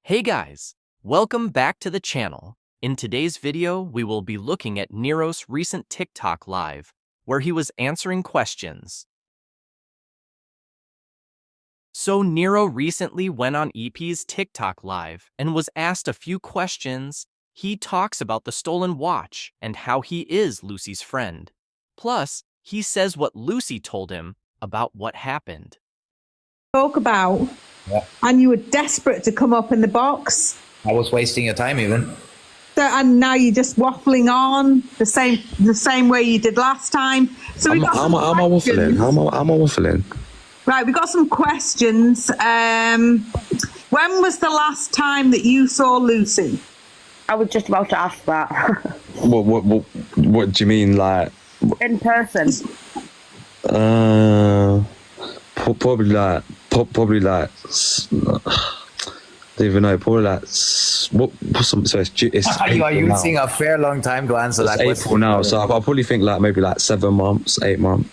Hey guys, welcome back to the channel. In today's video, we will be looking at Niro's recent TikTok live, where he was answering questions. So Niro recently went on EP's TikTok live and was asked a few questions. He talks about the stolen watch and how he is Lucy's friend. Plus, he says what Lucy told him about what happened. Talk about, and you were desperate to come up in the box. I was wasting your time even. So, and now you're just waffling on the same way you did last time. So we got How am I waffling? How am I waffling? Right, we got some questions. When was the last time that you saw Lucy? I was just about to ask that. What do you mean, like? In person. Probably like. I don't even know. Probably like what's some? So it's You are using a fair long time to answer that April question. now, so I'll probably think like maybe like 7 months, 8 months.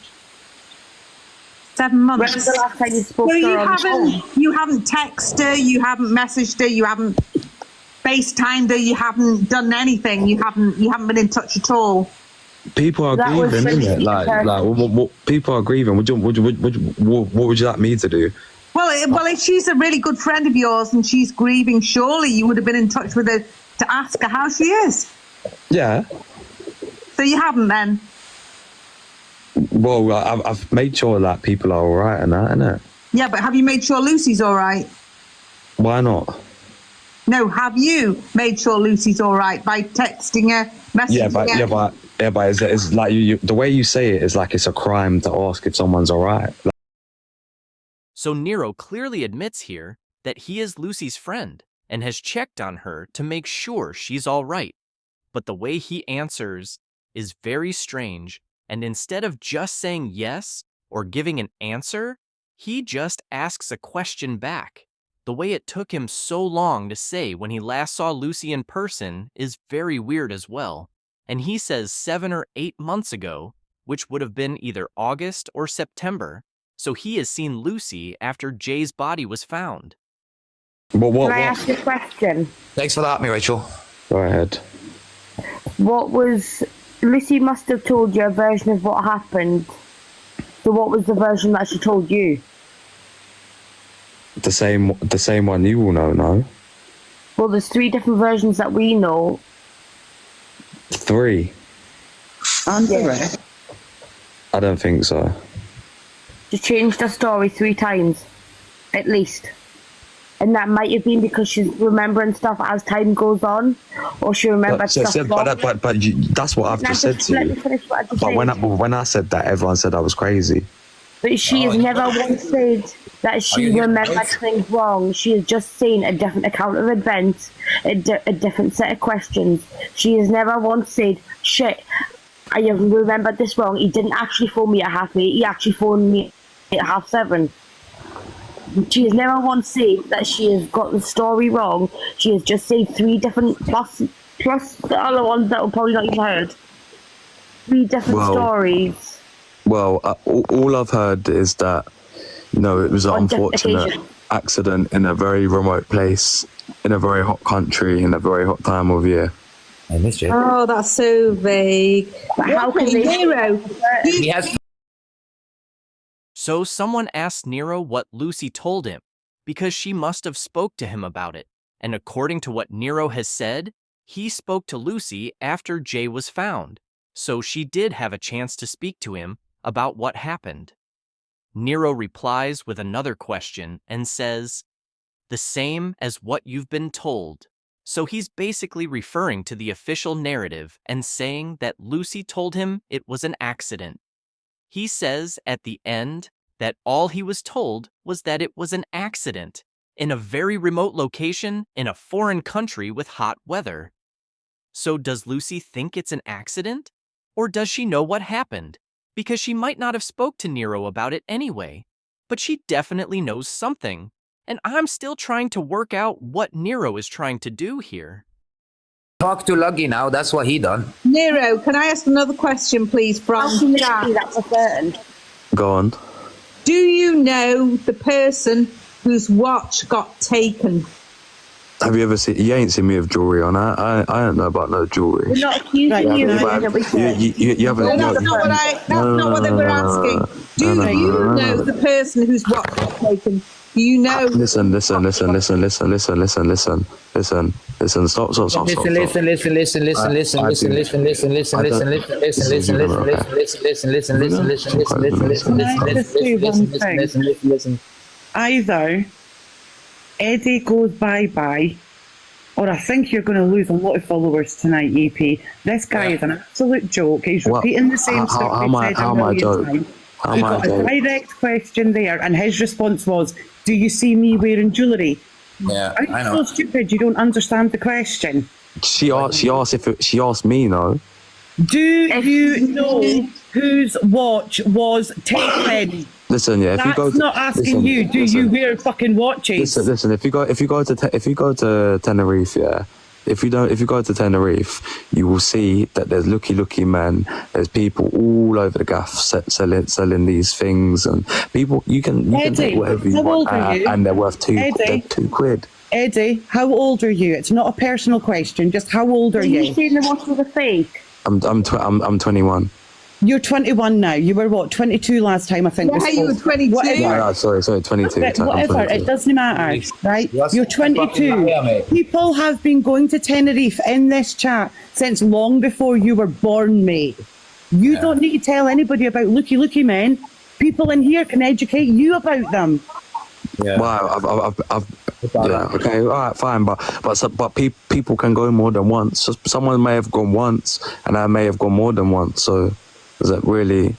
7 months. When was the last time you spoke So to her on the phone? you haven't texted her, you haven't messaged her, you haven't FaceTimed her, you haven't done anything. You haven't been in touch at all. People are That was grieving, isn't it? really What people are grieving. What would you like me to do? Well, if she's a really good friend of yours and she's grieving, surely you would have been in touch with her to ask her how she is. Yeah. So you haven't then? Well, I've made sure that people are all right and that, innit? Yeah, but have you made sure Lucy's all right? Why not? No, have you made sure Lucy's all right by texting her, messaging her? But it's like you the way you say it is like it's a crime to ask if someone's all right. So Niro clearly admits here that he is Lucy's friend and has checked on her to make sure she's all right. But the way he answers is very strange, and instead of just saying yes or giving an answer, he just asks a question back. The way it took him so long to say when he last saw Lucy in person is very weird as well. And he says 7 or 8 months ago, which would have been either August or September. So he has seen Lucy after Jay's body was found. What? Can I ask a question? Thanks for that, me Rachel. Go ahead. Lucy must have told you a version of what happened. So what was the version that she told you? The same one you all know, no? Well, there's 3 different versions that we know. 3? Yeah. I don't think so. She changed her story 3 times, at least. And that might have been because she's remembering stuff as time goes on, or she remembered stuff. That's what I've just said to you. But when I said that, everyone said I was crazy. But she has never once said that she remembered things wrong. She has just seen a different account of events, a different set of questions. She has never once said, shit, I have remembered this wrong. He didn't actually phone me at 8:30. He actually phoned me at 7:30. She has never once said that she has got the story wrong. She has just said 3 different, plus the other ones that were probably not even heard. 3 different stories. Well, all I've heard is that, it was an unfortunate accident in a very remote place, in a very hot country, in a very hot time of year. I missed you. Oh, that's so vague. But how can they... Niro, He has. So someone asked Niro what Lucy told him, because she must have spoke to him about it. And according to what Niro has said, he spoke to Lucy after Jay was found. So she did have a chance to speak to him about what happened. Niro replies with another question and says, the same as what you've been told. So he's basically referring to the official narrative and saying that Lucy told him it was an accident. He says at the end that all he was told was that it was an accident in a very remote location in a foreign country with hot weather. So does Lucy think it's an accident? Or does she know what happened? Because she might not have spoke to Niro about it anyway. But she definitely knows something. And I'm still trying to work out what Niro is trying to do here. Talk to Luggy now, that's what he done. Niro, can I ask another question, please, from Jack? That's a certain. Go on. Do you know the person whose watch got taken? Have you ever seen? You ain't seen me with jewelry on. I don't know about no jewelry. We're not accusing Right, you. no, That we said. You haven't. No, that's not what that's not what they were asking. Do you know the person whose watch was taken? Do you know? Listen. Stop. Listen. Either Eddie goes bye-bye, or I think you're going to lose a lot of followers tonight, EP. This guy is an absolute joke. He's repeating the same stuff he said a million times. He got a direct question there, and his response was, "Do you see me wearing jewellery?" Yeah, Are you so stupid you don't understand the question? She asked me, no. Do you know whose watch was taken? Listen, yeah. If you go That's not asking you. Do you wear fucking watches? Listen. If you go to Tenerife, yeah. If you go to Tenerife, you will see that there's looky men. There's people all over the gaff selling these things, and people you can take whatever you want, and they're worth £2. Eddie, how old are you? It's not a personal question. Just how old are you? You saying the watch was a fake? I'm 21. You're 21 now. You were what, 22 last time, I think. Yeah, you were 22. Whatever. No, sorry, 22. Whatever, it doesn't matter, right? You're 22. People have been going to Tenerife in this chat since long before you were born, mate. You don't need to tell anybody about looky men. People in here can educate you about them. Yeah. Well, okay, all right, fine, but people can go more than once. So someone may have gone once, and I may have gone more than once. So, is that really?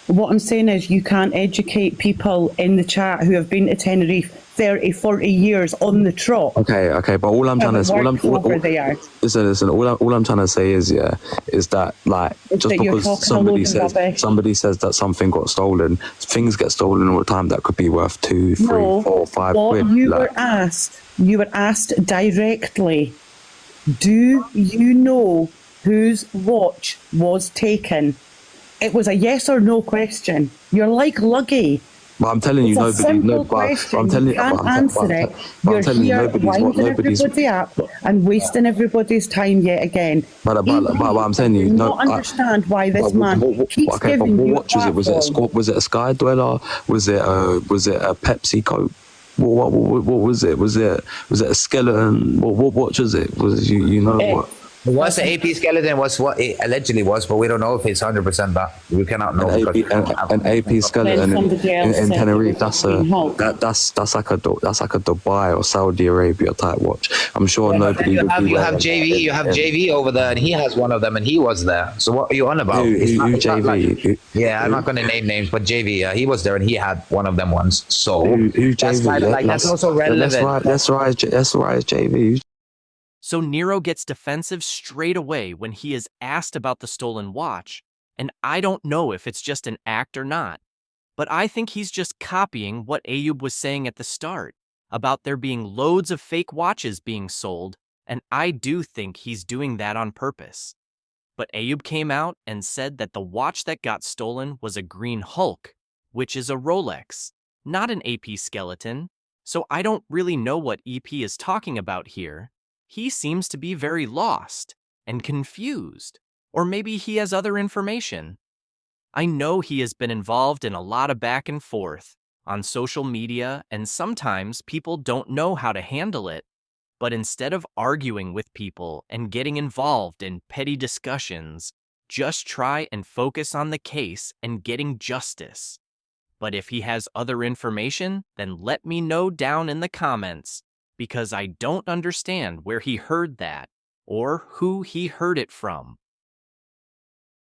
What I'm saying is, you can't educate people in the chat who have been to Tenerife 30, 40 years on the trot. Okay, but all I'm trying to say, listen. All I'm trying to say is that like just because somebody says that something got stolen, things get stolen all the time that could be worth 2, 3, 4, 5 quid. You were asked directly. Do you know whose watch was taken? It was a yes or no question. You're like Luggy. But I'm telling you, It's a simple question. I'm telling you, you can't answer it. You're here winding everybody up and wasting everybody's time yet again. But I'm saying you, do not understand why this man keeps giving you what watch was it? Was it a Sky Dweller? Was it a Pepsi Coke? What was it? Was it a skeleton? What watch was it? Was you know what? It was the AP skeleton, was what it allegedly was, but we don't know if it's 100% that. We cannot know. An AP skeleton in Tenerife. That's like a Dubai or Saudi Arabia type watch. I'm sure nobody. You have JV over there, and he has one of them, and he was there. So what are you on about? Who JV? I'm not going to name names, but JV, he was there, and he had one of them once. So who JV? that's also relevant. That's right, JV. So Niro gets defensive straight away when he is asked about the stolen watch, and I don't know if it's just an act or not. But I think he's just copying what Ayub was saying at the start, about there being loads of fake watches being sold, and I do think he's doing that on purpose. But Ayub came out and said that the watch that got stolen was a green Hulk, which is a Rolex, not an AP skeleton, so I don't really know what EP is talking about here. He seems to be very lost and confused, or maybe he has other information. I know he has been involved in a lot of back and forth on social media, and sometimes people don't know how to handle it. But instead of arguing with people and getting involved in petty discussions, just try and focus on the case and getting justice. But if he has other information, then let me know down in the comments, because I don't understand where he heard that or who he heard it from.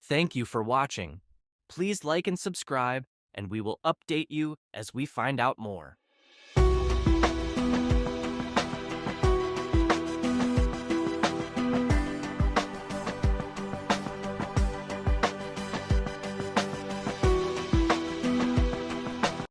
Thank you for watching. Please like and subscribe, and we will update you as we find out more.